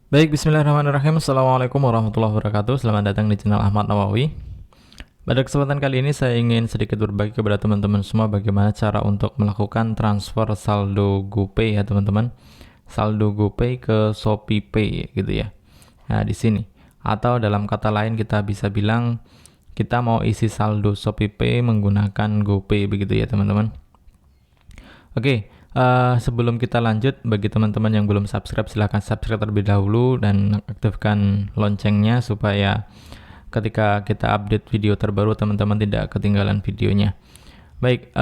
Baik, bismillahirrahmanirrahim. Assalamualaikum warahmatullahi wabarakatuh. Selamat datang di channel Ahmad Nawawi. Pada kesempatan kali ini saya ingin sedikit berbagi kepada teman-teman semua bagaimana cara untuk melakukan transfer saldo GoPay ya teman-teman. Saldo GoPay ke ShopeePay gitu ya. Nah, di sini. Atau dalam kata lain kita bisa bilang kita mau isi saldo ShopeePay menggunakan GoPay begitu ya teman-teman. Oke, sebelum kita lanjut, bagi teman-teman yang belum subscribe, silahkan subscribe terlebih dahulu dan aktifkan loncengnya supaya ketika kita update video terbaru, teman-teman tidak ketinggalan videonya. Baik,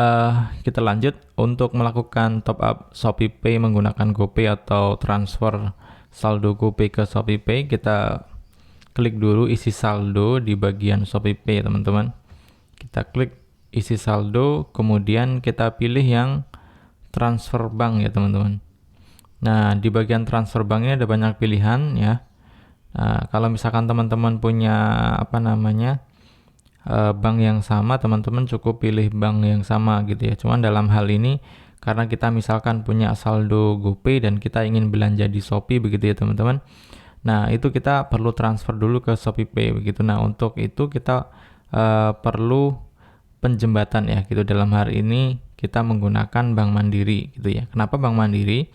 kita lanjut. Untuk melakukan top up ShopeePay menggunakan GoPay atau transfer saldo GoPay ke ShopeePay, kita klik dulu isi saldo di bagian ShopeePay, teman-teman. Kita klik isi saldo, kemudian kita pilih yang transfer bank ya teman-teman. Nah, di bagian transfer bank ini ada banyak pilihan ya. Nah, kalau misalkan teman-teman punya bank yang sama, teman-teman cukup pilih bank yang sama gitu ya. Cuman dalam hal ini karena kita misalkan punya saldo GoPay dan kita ingin belanja di Shopee begitu ya teman-teman. Nah, itu kita perlu transfer dulu ke ShopeePay begitu. Nah, untuk itu kita perlu penjembatan ya gitu. Dalam hari ini kita menggunakan Bank Mandiri gitu ya. Kenapa Bank Mandiri?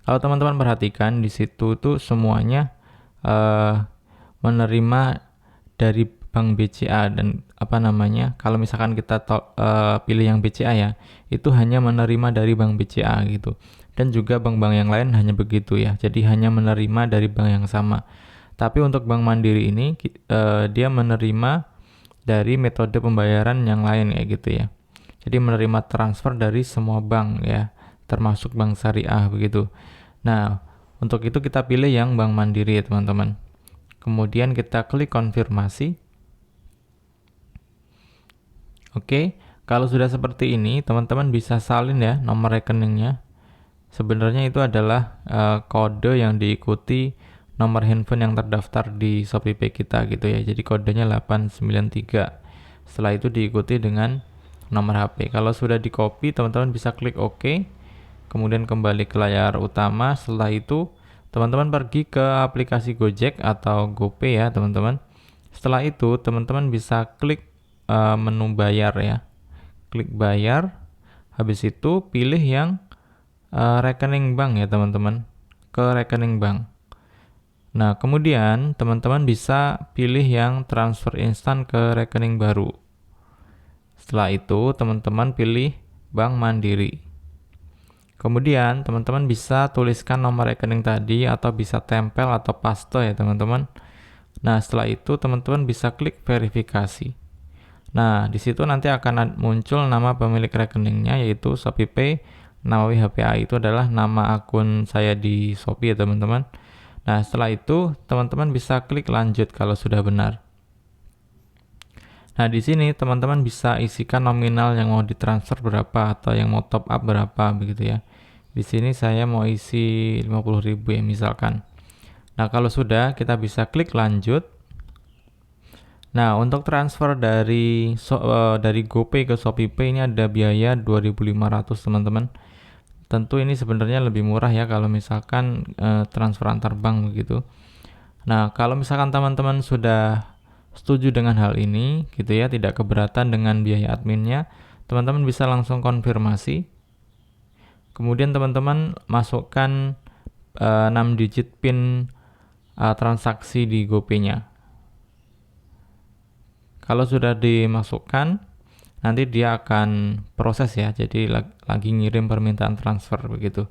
Kalau teman-teman perhatikan di situ tuh semuanya menerima dari Bank BCA dan kalau misalkan kita pilih yang BCA ya, itu hanya menerima dari Bank BCA gitu. Dan juga bank-bank yang lain hanya begitu ya. Jadi hanya menerima dari bank yang sama. Tapi untuk Bank Mandiri ini dia menerima dari metode pembayaran yang lain ya gitu ya. Jadi menerima transfer dari semua bank ya, termasuk bank syariah begitu. Nah, untuk itu kita pilih yang Bank Mandiri ya teman-teman. Kemudian kita klik konfirmasi. Oke, kalau sudah seperti ini, teman-teman bisa salin ya nomor rekeningnya. Sebenarnya itu adalah kode yang diikuti nomor handphone yang terdaftar di ShopeePay kita gitu ya. Jadi kodenya 893. Setelah itu diikuti dengan nomor HP. Kalau sudah di copy, teman-teman bisa klik OK. Kemudian kembali ke layar utama. Setelah itu, teman-teman pergi ke aplikasi Gojek atau GoPay ya, teman-teman. Setelah itu, teman-teman bisa klik menu bayar ya. Klik bayar. Habis itu pilih yang rekening bank ya, teman-teman. Ke rekening bank. Nah, kemudian teman-teman bisa pilih yang transfer instan ke rekening baru. Setelah itu, teman-teman pilih Bank Mandiri. Kemudian, teman-teman bisa tuliskan nomor rekening tadi atau bisa tempel atau paste ya, teman-teman. Nah, setelah itu teman-teman bisa klik verifikasi. Nah, di situ nanti akan muncul nama pemilik rekeningnya yaitu ShopeePay Nawawi HPA. Itu adalah nama akun saya di Shopee ya, teman-teman. Nah, setelah itu teman-teman bisa klik lanjut kalau sudah benar. Nah, di sini teman-teman bisa isikan nominal yang mau ditransfer berapa atau yang mau top up berapa begitu ya. Di sini saya mau isi 50.000 ya misalkan. Nah, kalau sudah kita bisa klik lanjut. Nah, untuk transfer dari GoPay ke ShopeePay ini ada biaya 2.500 teman-teman. Tentu ini sebenarnya lebih murah ya kalau misalkan transfer antar bank begitu. Nah, kalau misalkan teman-teman sudah setuju dengan hal ini gitu ya, tidak keberatan dengan biaya adminnya, teman-teman bisa langsung konfirmasi. Kemudian teman-teman masukkan 6 digit PIN transaksi di GoPay-nya. Kalau sudah dimasukkan, nanti dia akan proses ya, jadi lagi ngirim permintaan transfer begitu.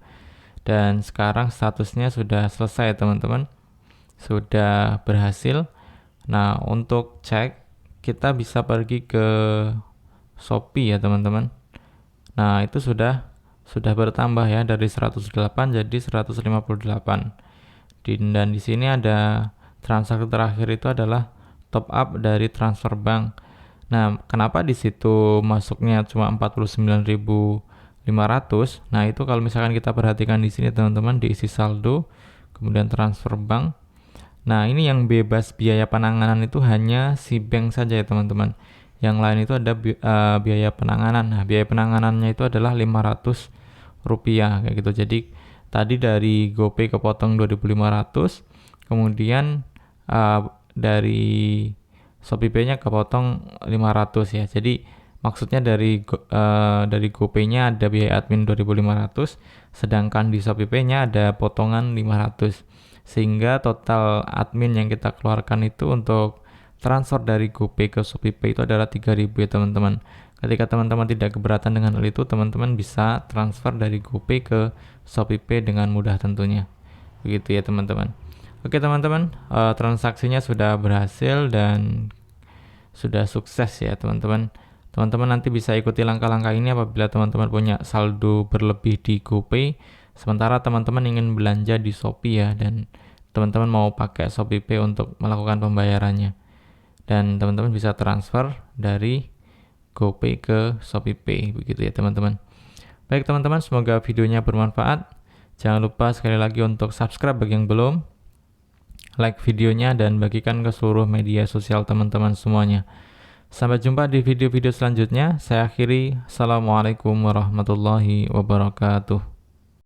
Dan sekarang statusnya sudah selesai teman-teman, sudah berhasil. Nah, untuk cek kita bisa pergi ke Shopee ya teman-teman. Nah, itu sudah bertambah ya dari 108 jadi 158. Dan di sini ada transaksi terakhir itu adalah top up dari transfer bank. Nah, kenapa di situ masuknya cuma 49.500? Nah, itu kalau misalkan kita perhatikan di sini teman-teman, diisi saldo, kemudian transfer bank. Nah, ini yang bebas biaya penanganan itu hanya si bank saja ya teman-teman. Yang lain itu ada biaya penanganan. Nah, biaya penanganannya itu adalah 500 rupiah kayak gitu. Jadi tadi dari GoPay kepotong 2.500, kemudian dari Shopee Pay-nya kepotong 500 ya. Jadi maksudnya dari GoPay-nya ada biaya admin 2.500, sedangkan di Shopee Pay-nya ada potongan 500. Sehingga total admin yang kita keluarkan itu untuk transfer dari GoPay ke Shopee Pay itu adalah 3.000 ya teman-teman. Ketika teman-teman tidak keberatan dengan hal itu, teman-teman bisa transfer dari GoPay ke Shopee Pay dengan mudah tentunya. Begitu ya teman-teman. Oke teman-teman, transaksinya sudah berhasil dan sudah sukses ya teman-teman. Teman-teman nanti bisa ikuti langkah-langkah ini apabila teman-teman punya saldo berlebih di GoPay, sementara teman-teman ingin belanja di Shopee ya, dan teman-teman mau pakai Shopee Pay untuk melakukan pembayarannya. Dan teman-teman bisa transfer dari GoPay ke Shopee Pay, begitu ya teman-teman. Baik teman-teman, semoga videonya bermanfaat. Jangan lupa sekali lagi untuk subscribe bagi yang belum, like videonya, dan bagikan ke seluruh media sosial teman-teman semuanya. Sampai jumpa di video-video selanjutnya. Saya akhiri. Assalamualaikum warahmatullahi wabarakatuh.